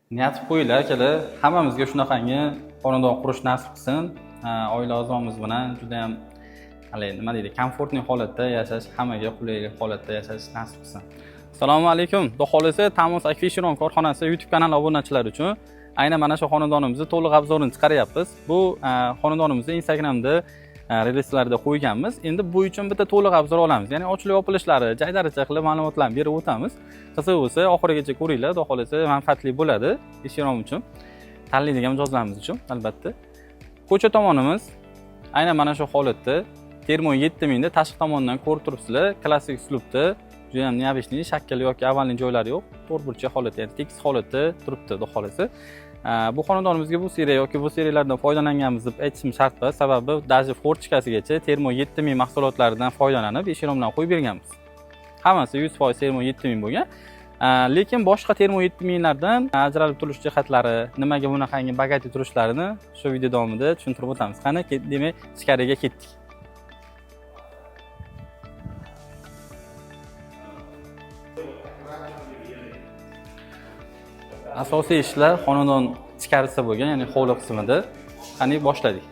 Niyat qilib qo'yinglar akalar, hammamizga shunaqangi xonadon qurish nasib qilsin. Oila a'zomiz bilan juda ham nima deydi, komfortli holatda yashash, hammaga qulay holatda yashash nasib qilsin. Assalomu alaykum. Xudo xolasa, Tamus Akfishiron korxonasi YouTube kanali obunachilari uchun aynan mana shu xonadonimizni to'liq obzorini chiqaryapmiz. Bu xonadonimizni Instagramda reelslarda qo'yganmiz. Endi bu uchun bitta to'liq obzor olamiz. Ya'ni ochilib yopilishlari, joy-daracha qilib ma'lumotlarni berib o'tamiz. Qiziq bo'lsa, oxirigacha ko'ringlar, xudo xolasa manfaatli bo'ladi Eshirom uchun, tanlaydigan mijozlarimiz uchun albatta. Ko'cha tomonimiz aynan mana shu holatda Termo 7000 da tashqi tomondan ko'rib turibsizlar. Klassik uslubda, juda ham neobычный, shakkali yoki ovalli joylari yo'q. To'rtburchak holatda, ya'ni tekis holatda turibdi, xudo xolasa. Bu xonadonimizga bu seriya yoki bu seriyalardan foydalanganmiz deb aytishim shart emas, sababi даже forchkasigacha Termo 7000 mahsulotlaridan foydalanib Eshiromdan qo'yib berganmiz. Hammasi 100% Termo 7000 bo'lgan. Lekin boshqa Termo 7000 lardan ajralib turish jihatlari, nimaga bunaqangi bagati turishlarini shu video davomida tushuntirib o'tamiz. Qani, demak, ichkariga ketdik. Asosiy ishlar xonadon ichkarisida bo'lgan, ya'ni hovli qismida. Qani boshladik.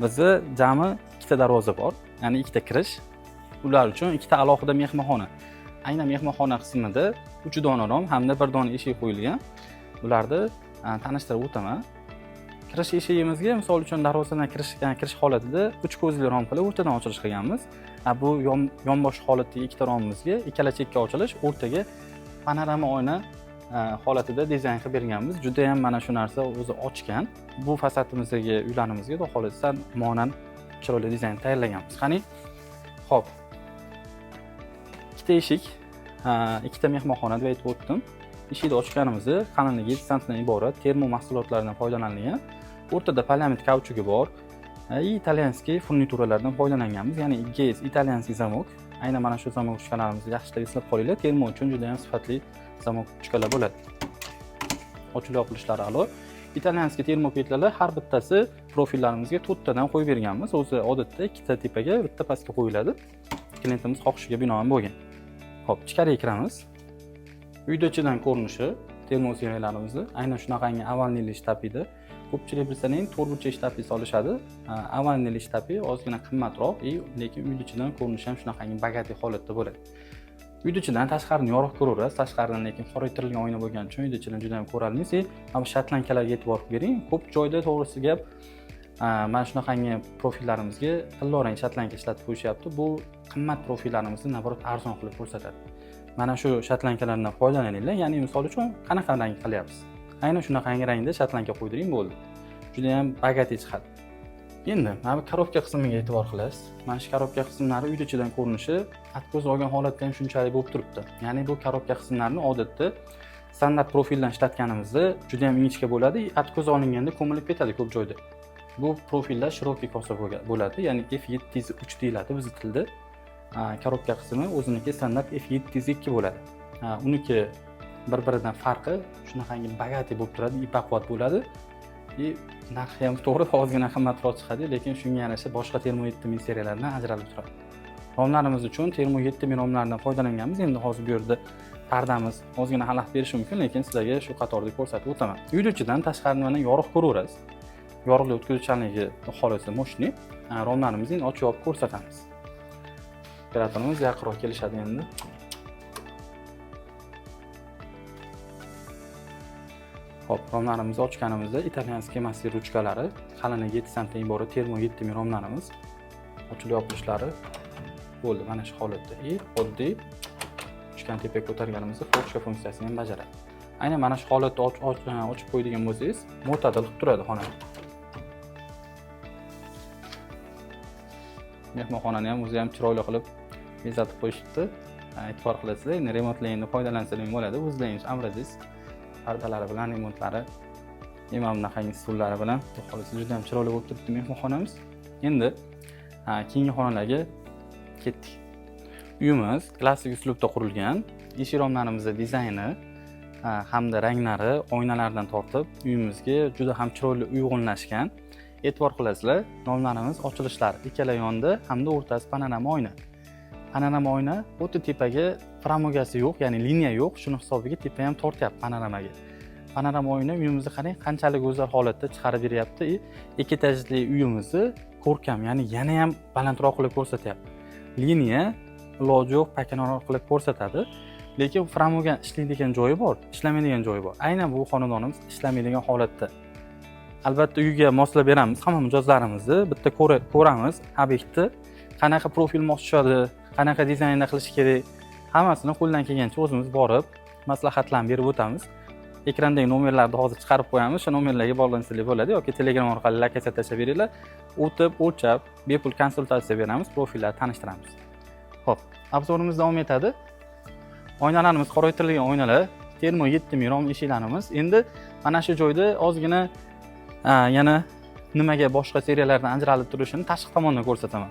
Bizda jami ikkita darvoza bor, ya'ni ikkita kirish. Ular uchun ikkita alohida mehmonxona. Aynan mehmonxona qismida 3 dona rom hamda 1 dona eshik qo'yilgan. Bularni tanishtirib o'taman. Kirish eshigimizga, misol uchun darvozadan kirish holatida 3 ko'zli rom qilib o'rtadan ochilish qilganmiz. Bu yonbosh holatdagi ikkita romimizga ikkala chekka ochilish, o'rtaga panorama oyna holatida dizayn qilib berganmiz. Juda ham mana shu narsa o'zi ochgan. Bu fasadimizdagi uylarimizga xudo xolasa monand chiroyli dizayn tayyorlaganmiz. Qani, xo'p. Ikkita eshik, ikkita mehmonxona deb aytib o'tdim. Eshikni ochganimizda qalinligi 7 sm dan iborat termo mahsulotlaridan foydalanilgan. O'rtada polyamid kauchugi bor. Italyanskiy furnituralardan foydalanganmiz, ya'ni GS italyanskiy zamok. Aynan mana shu zamok ruchkalarimizni yaxshilab eslab qolinglar. Termo uchun juda ham sifatli zamok ruchkalar bo'ladi. Ochilib yopilishlari a'lo. Italyanskiy termo petlarlar har bittasi profillarimizga 4 tadan qo'yib berganmiz. O'zi odatda ikkita tepaga, bitta pastga qo'yiladi. Klientimiz xohishiga binoan bo'lgan. Xo'p, ichkariga kiramiz. Uyda ichidan ko'rinishi termo seriyalarimizni aynan shunaqangi avalnili shtapida. Ko'pchilik bilsaning to'rtburchak shtapi solishadi. Avalnili shtapi ozgina qimmatroq, lekin uyda ichidan ko'rinishi ham shunaqangi bagati holatda bo'ladi. Uyda ichidan tashqarini yorug' ko'raverasiz, tashqaridan lekin qoraytirilgan oyna bo'lgani uchun uyda ichidan juda ham ko'rolmaysiz. Mana shotlankalarga e'tibor bering. Ko'p joyda to'g'risi gap mana shunaqangi profillarimizga tilloran shotlanka ishlatib qo'yishyapti. Bu qimmat profillarimizni naborot arzon qilib ko'rsatadi. Mana shu shotlankalardan foydalaninglar. Ya'ni misol uchun qanaqa rang qilyapsiz? Aynan shunaqangi rangda shotlanka qo'ydiring bo'ldi. Juda ham bagati chiqadi. Endi mana bu korobka qismiga e'tibor qilasiz. Mana shu korobka qismlari uyda ichidan ko'rinishi atko'z olgan holatda ham shunchalik bo'lib turibdi. Ya'ni bu korobka qismlarini odatda standart profildan ishlatganimizda juda ham ingichka bo'ladi, atko'z olinganda ko'milib ketadi ko'p joyda. Bu profillar shirokiy kosa bo'ladi, ya'ni F703 deyiladi biz tilda. Korobka qismi o'ziniki standart F702 bo'ladi. Uniki bir-biridan farqi shunaqangi bagati bo'lib turadi, baquvvat bo'ladi. Narxi ham to'g'ri ozgina qimmatroq chiqadi, lekin shunga yarasha boshqa Termo 7000 seriyalaridan ajralib turadi. Romlarimiz uchun Termo 7000 romlaridan foydalanganmiz. Endi hozir bu yerda pardamiz ozgina xalaqit berishi mumkin, lekin sizlarga shu qatorda ko'rsatib o'taman. Uyda ichidan tashqarini mana yorug' ko'raverasiz. Yorug'lik o'tkazuvchanligi holati mo'shni. Romlarimizni ochib olib ko'rsatamiz. Operatorimiz yaqinroq kelishadi endi. Xo'p, romlarimizni ochganimizda italyanskiy massiv ruchkalari, qalinligi 7 sm dan iborat Termo 7000 romlarimiz ochilib yopilishlari bo'ldi mana shu holatda. Oddiy uchkan tepaga ko'targanimizda forchka funksiyasini ham bajaradi. Aynan mana shu holatda ochib qo'yadigan bo'lsangiz, mo'tadil qilib turadi xonani. Mehmonxonani ham o'zi ham chiroyli qilib bezatib qo'yishibdi. E'tibor qilasizlar, endi remontlayinda foydalansangiz bo'ladi. O'zlaringiz amringiz pardalari bilan, remontlari, mana bunaqangi stullari bilan xohlasa juda ham chiroyli bo'lib turibdi mehmonxonamiz. Endi keyingi xonalarga ketdik. Uyimiz klassik uslubda qurilgan. Eshik romlarimizning dizayni hamda ranglari oynalardan tortib uyimizga juda ham chiroyli uyg'unlashgan. E'tibor qilasizlar, romlarimiz ochilishlari ikkala yonda hamda o'rtasi panorama oyna. panorama oyna o'ta tepaga framugasi yo'q, ya'ni liniya yo'q. Shuni hisobiga tepa ham tortyapti panoramaga. Panorama oyna uyimizni qarang, qanchalik go'zal holatda chiqarib beryapti. Ikki etajli uyimizni ko'rkam, ya'ni yana ham balandroq qilib ko'rsatyapti. Liniya iloji yo'q, pakanoroq qilib ko'rsatadi. Lekin framuga ishlaydigan joyi bor, ishlamaydigan joyi bor. Aynan bu xonadonimiz ishlamaydigan holatda. Albatta uyga moslab beramiz hamma mijozlarimizni. Bitta ko'ramiz obyektni, qanaqa profil mos tushadi, qanaqa dizaynda qilish kerak, hammasini qo'ldan kelgancha o'zimiz borib maslahatlarni berib o'tamiz. Ekrandagi nomerlarni hozir chiqarib qo'yamiz. O'sha nomerlarga bog'lansanglar bo'ladi yoki Telegram orqali lokatsiya tashlab beringlar. O'tib, o'lchab, bepul konsultatsiya beramiz, profillarni tanishtiramiz. Xo'p, obzorimiz davom etadi. Oynalarimiz qoraytirilgan oynalar, termo 7000 rom eshiklarimiz. Endi mana shu joyda ozgina yana nimaga boshqa seriyalardan ajralib turishini tashqi tomondan ko'rsataman.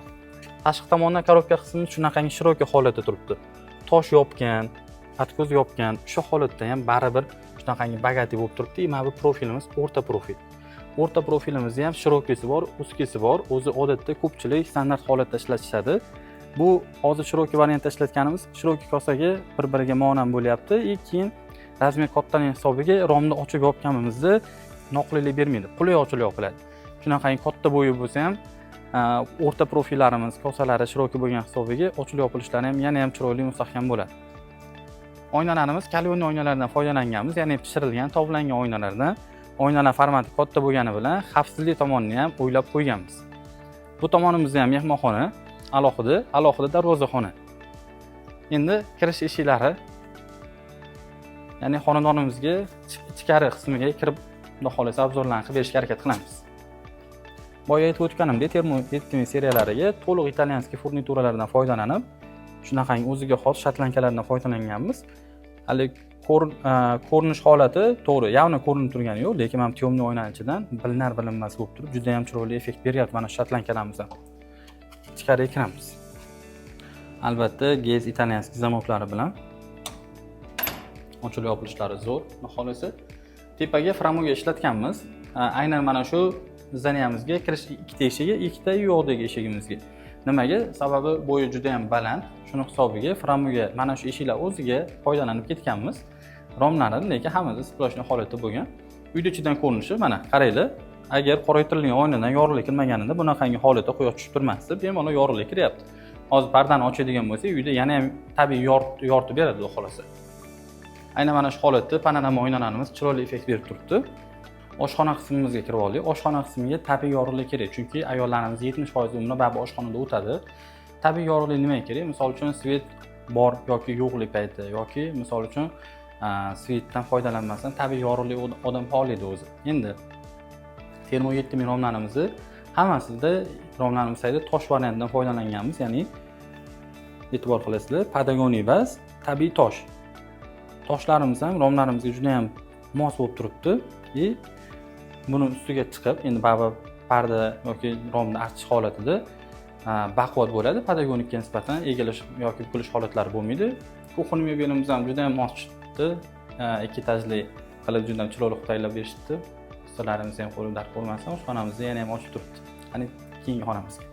Tashqi tomondan korobka qismi shunaqangi shiroki holatda turibdi. Tosh yopgan, atko'z yopgan, shu holatda ham baribir shunaqangi bagati bo'lib turibdi. Mana bu profilimiz o'rta profil. O'rta profilimizda ham shirokisi bor, ustki bor. O'zi odatda ko'pchilik standart holatda ishlatishadi. Bu hozir shiroki variantda ishlatganimiz shiroki kosaga bir-biriga monam bo'lyapti. Keyin razmer kattaning hisobiga romni ochib yopganimizda noqulaylik bermaydi. Qulay ochilib yopiladi. Shunaqangi katta bo'yi bo'lsa ham o'rta profillarimiz, kosalari shiroki bo'lgan hisobiga ochilib yopilishlari ham yana ham chiroyli, mustahkam bo'ladi. Oynalarimiz kalyonli oynalardan foydalanganmiz, ya'ni pishirilgan, tovlangan oynalardan. Oynalar formati katta bo'lgani bilan xavfsizlik tomonini ham o'ylab qo'yganmiz. Bu tomonimizda ham mehmonxona, alohida darvozaxona. Endi kirish eshiklari, ya'ni xonadonimizga ichkari qismiga kirib, xudo xolasa obzorlarni qilib berishga harakat qilamiz. Boya aytib o'tganimdek, termo 7000 seriyalariga to'liq italyanskiy furnituralardan foydalanib, shunaqangi o'ziga xos shotlankalardan foydalanganmiz. Hali ko'rinish holati to'g'ri, yavni ko'rinib turgani yo'q, lekin ham temniy oynaning ichidan bilinar-bilinmas bo'lib turib, juda ham chiroyli effekt beryapti mana shu shotlankalarimizdan. Ichkariga kiramiz. Albatta, gez italyanskiy zamoklari bilan ochilib yopilishlari zo'r. Xohlasa, tepaga framuga ishlatganmiz. Aynan mana shu zdaniyamizga kirish ikkita eshigi, ikkita yo'qdagi eshigimizga. Nimaga? Sababi bo'yi juda ham baland. Shuni hisobiga framuga mana shu eshiklar o'ziga foydalanib ketganmiz. Romlarni lekin hammasi sploshni holatda bo'lgan. Uyda ichidan ko'rinishi mana qaranglar. Agar qoraytirilgan oynadan yorug'lik kirmaganida bunaqangi holatda quyosh tushib turmasdi, bemalol yorug'lik kiryapti. Hozir pardani ochadigan bo'lsa, uyda yana ham tabiiy yoritib beradi, xolasa. Aynan mana shu holatda panorama oynalarimiz chiroyli effekt berib turibdi. Oshxona qismimizga kirib oldik. Oshxona qismiga tabiiy yorug'lik kerak, chunki ayollarimiz 70% umri baribir oshxonada o'tadi. Tabiiy yorug'lik nimaga kerak? Misol uchun svet bor yoki yo'qlik payti yoki misol uchun svetdan foydalanmasdan tabiiy yorug'lik odam xohlaydi o'zi. Endi termo 7000 romlarimizni hammasida romlarimiz sayda tosh variantidan foydalanganmiz, ya'ni e'tibor qilasizlar, Patagonia bas, tabiiy tosh. Toshlarimiz ham romlarimizga juda ham mos bo'lib turibdi. Buni ustiga chiqib, endi baribir parda yoki romni archish holatida baquvvat bo'ladi. Patagonikka nisbatan egilish yoki bulish holatlari bo'lmaydi. Kuxon mebelimiz ham juda ham mos chiqdi. Ikki etajli qilib juda ham chiroyli tayyorlab berishdi. Ustalarimiz ham qo'lida dark bo'lmasdan oshxonamizni yana ham ochib turibdi. Qani keyingi xonamizga.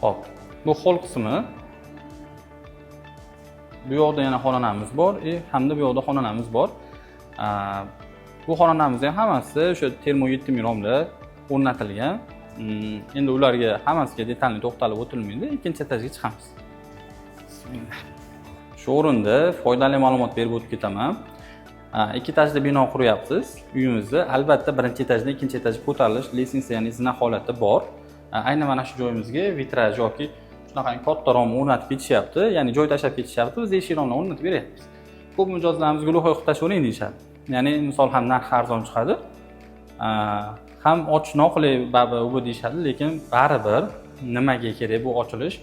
Xo'p, bu hol qismi. Bu yoqda yana xonamiz bor, hamda bu yoqda xonamiz bor. Bu xonamiz ham hammasi o'sha termo 7000 romda o'rnatilgan. Endi ularga hammasiga detalli to'xtalib o'tilmaydi. Ikkinchi etajga chiqamiz. Bismillah. Shu o'rinda foydali ma'lumot berib o'tib ketaman. Ikki etajli bino quryapsiz uyimizni. Albatta birinchi etajdan ikkinchi etajga ko'tarilish lestnitsa, ya'ni zina holati bor. Aynan mana shu joyimizga vitraj yoki shunaqangi katta rom o'rnatib ketishyapti, ya'ni joy tashlab ketishyapti, biz eshik romlarni o'rnatib beryapmiz. Ko'p mijozlarimiz gulohoy qilib tashlavering deyishadi. Ya'ni misol ham narxi arzon chiqadi, ham ochish noqulay bu deyishadi, lekin baribir nimaga kerak bu ochilish?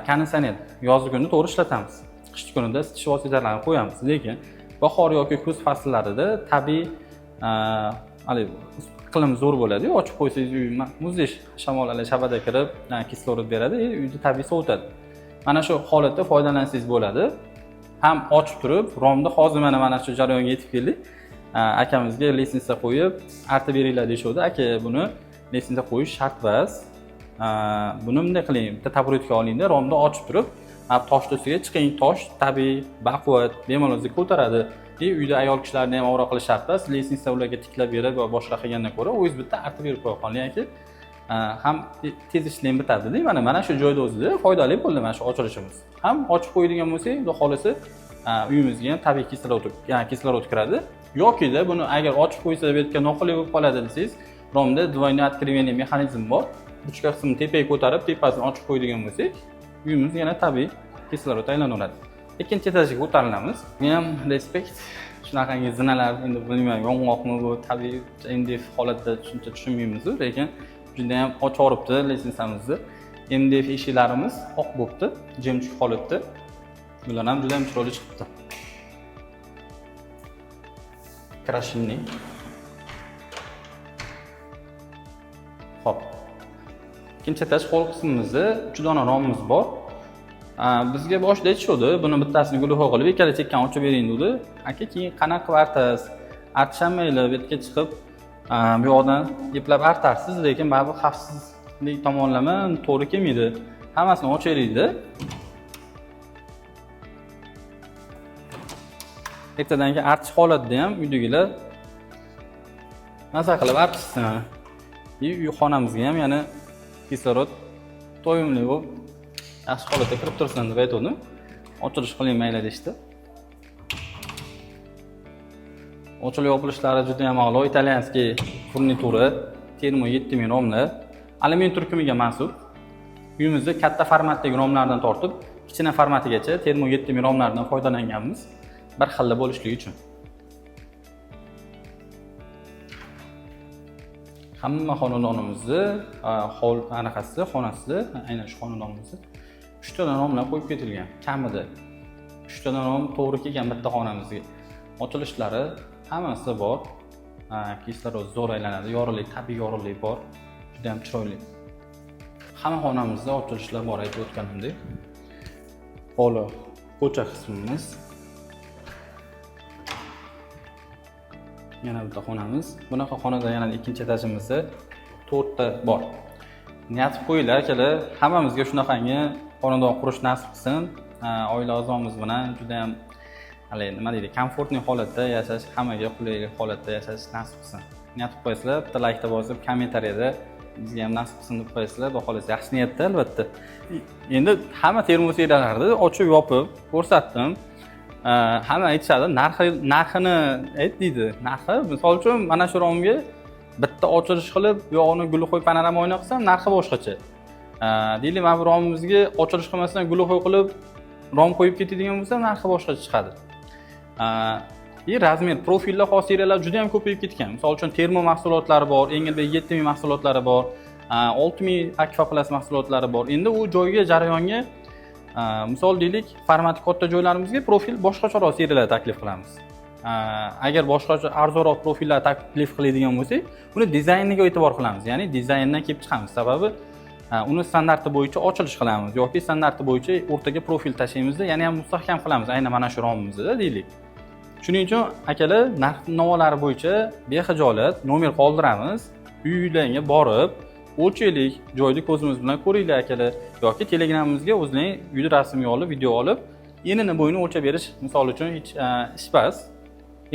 Konditsioner yozgi kunda to'g'ri ishlatamiz. Qish kunida isitish vositalarini qo'yamiz, lekin bahor yoki kuz fasllarida tabiiy iqlim zo'r bo'ladi. Ochib qo'ysangiz uy muzlash, shamol shabada kirib, kislorod beradi, uyni tabiiy sovutadi. Mana shu holatda foydalansangiz bo'ladi. Ham ochib turib, romda hozir mana shu jarayonga yetib keldik. Akamizga lestnitsa qo'yib, artib beringlar deyshodi. Aka, buni litsenziya qo'yish shart emas. Buni bunday qiling, bitta taburetka olingda, romni ochib turib, toshni ustiga chiqing, tosh tabiiy, baquvvat, bemalol o'zi ko'taradi. Uyda ayol kishilarni ham ovora qilish shart emas. Litsenziya ularga tiklab berib va boshqa qilgandan ko'ra, o'zingiz bitta artib berib qo'ya qoling yoki ham tez ishlar bitadi-da. Mana shu joyda o'zida foydali bo'ldi mana shu ochilishimiz. Ham ochib qo'yadigan bo'lsak, xudo xolisa, uyimizga ham tabiiy kislorod kiradi. Yoki-da buni agar ochib qo'ysa bu yerga noqulay bo'lib qoladi desangiz, romda двойное открывение mexanizmi bor. Ruchka qismini tepaga ko'tarib, tepasini ochib qo'yadigan bo'lsak, uyimiz yana tabiiy kislorod aylanaveradi. Ikkinchi etajga ko'tarilamiz. Men ham respekt. Shunaqangi zinalar endi bilmayman, yong'oqmi bu tabiiy MDF holatda shuncha tushunmaymiz, lekin juda ham ochoribdi litsenziyamizni. MDF eshiklarimiz oq bo'libdi, jemchuk holatda. Bular ham juda ham chiroyli chiqibdi. Krashinning. Xo'p. Ikkinchi etaj hol qismimizda 3 dona romimiz bor. Bizga boshida aytishdi, buni bittasini guloh qilib, ikkala chekkan ochib bering dedi. Aka, keyin qanaqa qilib artasiz? Artishamayli, bu yerga chiqib, bu yoqdan eplab artarsiz, lekin baribir xavfsizlik tomonlama to'g'ri kelmaydi. Hammasini ochaylik-da. Ertadan keyin artish holatida ham uydagilar maza qilib artishsin. Uy xonamizga ham yana kislorod to'yimli bo'lib yaxshi holatda kirib tursin deb aytdim. Ochilish qiling mayli deydi. Ochilib yopilishlari juda ham a'lo. Italyanskiy furnitura, termo 7000 romli, alyumin turkumiga mansub. Uyimizda katta formatdagi romlardan tortib, kichkina formatigacha termo 7000 romlardan foydalanganmiz. Bir xil bo'lishligi uchun. Hamma xonadonimizni xonasida, aynan shu xonadonimizda 3 ta romlar qo'yib ketilgan. Kamida 3 ta rom to'g'ri kelgan bitta xonamizga. Ochilishlari hammasi bor. Kislorod zo'r aylanadi, yorug'lik, tabiiy yorug'lik bor. Juda ham chiroyli. Hamma xonamizda ochilishlar bor aytib o'tganimdek. Hovli, ko'cha qismimiz. Yana bitta xonamiz. Bunaqa xonada yana ikkinchi etajimizda 4 ta bor. Niyat qo'yinglar akalar, hammamizga shunaqangi xonadon qurish nasib qilsin. Oila a'zomiz bilan juda ham nima deydi, komfortli holatda yashash, hammaga qulaylik holatda yashash nasib qilsin. Niyat qo'ysizlar, bitta like bosib, kommentariyada bizga ham nasib qilsin deb qo'yasizlar. Xudo xolasa yaxshi niyatda albatta. Endi hamma termoslarni ochib yopib ko'rsatdim. Hamma aytishadi, narxini ayt deydi. Narxi, misol uchun, mana shu romga bitta ochilish qilib, yog'ini gulxo'y panorama oyna qilsam, narxi boshqacha. Deylik, mana bu romimizga ochilish qilmasdan gulxo'y qilib rom qo'yib ketadigan bo'lsa, narxi boshqacha chiqadi. Razmer, profillar, xos seriyalar juda ham ko'payib ketgan. Misol uchun, termo mahsulotlari bor, Engilbek 7000 mahsulotlari bor, 6000 Aquaplast mahsulotlari bor. Endi u joyga, jarayonga misol deylik, formati katta joylarimizga profil boshqacharoq seriyalar taklif qilamiz. Agar boshqacha arzonroq profillar taklif qiladigan bo'lsak, uni dizayniga e'tibor qilamiz. Ya'ni dizayndan kelib chiqamiz. Sababi uni standarti bo'yicha ochilish qilamiz yoki standarti bo'yicha o'rtaga profil tashlaymizda, yana ham mustahkam qilamiz aynan mana shu romimizda deylik. Shuning uchun akalar, narx-navolar bo'yicha bexijolat nomer qoldiramiz. Uylarga borib, o'lchaylik, joyni ko'zimiz bilan ko'ringlar akalar, yoki Telegramimizga o'zing uyni rasmini olib, video olib, enini bo'yini o'lchab berish misol uchun hech ish emas.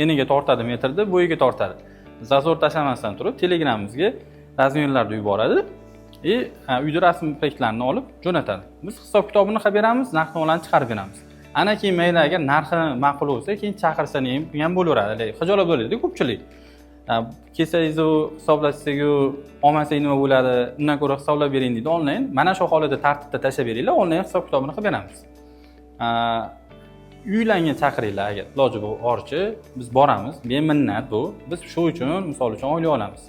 Eniga tortadi metrda, bo'yiga tortadi. Zazor tashlamasdan turib Telegramimizga razmerlarni yuboradi. Uyda rasm proyektlarini olib jo'natadi. Biz hisob kitobini qilib beramiz, narx-navolarni chiqarib beramiz. Ana keyin mayli agar narxi ma'qul bo'lsa, keyin chaqirsa ham bo'laveradi. Xijolat bo'ladi ko'pchilik. Kelsangiz-u hisoblashsangiz-u, olmasangiz nima bo'ladi? Undan ko'ra hisoblab bering deydi onlayn. Mana shu holatda tartibda tashlab beringlar, onlayn hisob kitobini qilib beramiz. Uylarga chaqiringlar agar iloji boricha biz boramiz. Beminnat bu. Biz shu uchun, misol uchun oylik olamiz.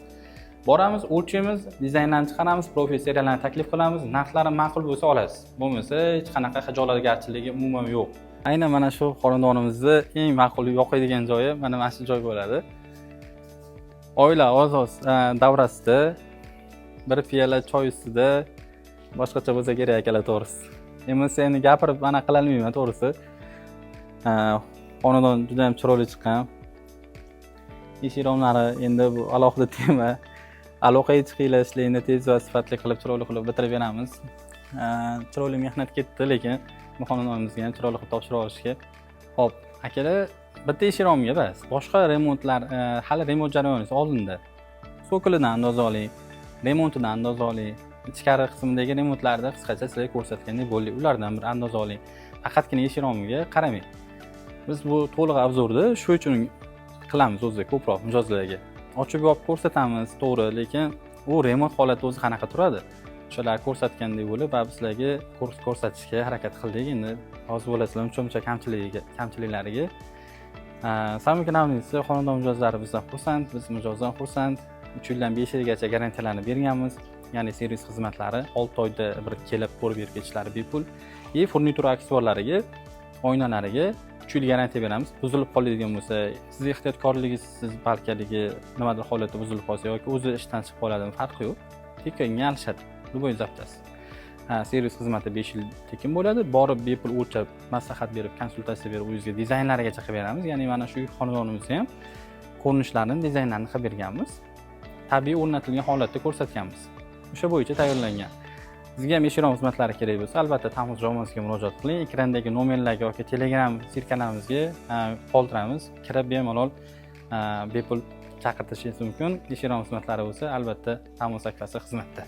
Boramiz, o'lchaymiz, dizaynlarni chiqaramiz, profil seriyalarni taklif qilamiz, narxlari ma'qul bo'lsa olasiz. Bo'lmasa hech qanaqa xijolatgarchiligi umuman yo'q. Aynan mana shu xonadonimizda eng ma'qul yoqadigan joyi mana shu joy bo'ladi. Oila ozoz davrasida bir piyola choy ustida boshqacha bo'lsa kerak akalar, to'g'risi. Men seni gapirib mana qilolmayman, to'g'risi. Xonadon juda ham chiroyli chiqqan. Eshik romlari endi bu alohida tema. aloqa chiqinglar, ishlayni tez va sifatli qilib, chiroyli qilib bitirib beramiz. Chiroyli mehnat ketdi, lekin bu xonadonimizga ham chiroyli qilib topshirib olishga. Hop, akalar, bitta eshik-romga bas. Boshqa remontlar, hali remont jarayoni oldinda. Sokolidan andoza oling, remontidan andoza oling. Ichkari qismidagi remontlarni qisqacha sizlarga ko'rsatgandek bo'ldik. Ulardan bir andoza oling. Faqatgina eshik-romiga qaramang. Biz bu to'liq obzorni shu uchun qilamiz o'zi ko'proq mijozlarga. Ochib olib ko'rsatamiz, to'g'ri, lekin u remont holati o'zi qanaqa turadi? O'shalar ko'rsatgandek bo'lib, va bizlarga ko'rsatishga harakat qildik. Endi hozir bo'lasizlar, uncha kamchiliklariga. Samimiy kanalimizni xonadon mijozlari bizdan xursand, biz mijozdan xursand. 3 yildan 5 yilgacha garantiyalarni berganmiz. Ya'ni servis xizmatlari 6 oyda bir kelib ko'rib berib ketishlari bepul. Furnitura aksessuarlariga, oynalariga 3 yil garantiya beramiz. Buzilib qoladigan bo'lsa, siz ehtiyotkorligingiz balkaligi nimadir holatda buzilib qolsa yoki o'zi ishdan chiqib qoladimi, farqi yo'q. Tekinga alishadi. Любой zaftasi. Servis xizmati 5 yil tekin bo'ladi. Borib bepul o'lchab, maslahat berib, konsultatsiya berib, o'zingizga dizaynlarigacha qilib beramiz. Ya'ni mana shu xonadonimizda ham ko'rinishlarini, dizaynlarini qilib berganmiz. Tabiiy o'rnatilgan holatda ko'rsatganmiz. O'sha bo'yicha tayyorlangan. Sizga ham eshik-rom xizmatlari kerak bo'lsa, albatta Tamuz Romansga murojaat qiling. Ekrandagi nomerlarga yoki Telegram kanalimizga qoldiramiz. Kirib bemalol bepul chaqirtishingiz mumkin. Eshik-rom xizmatlari bo'lsa, albatta Tamuz akasi xizmatda.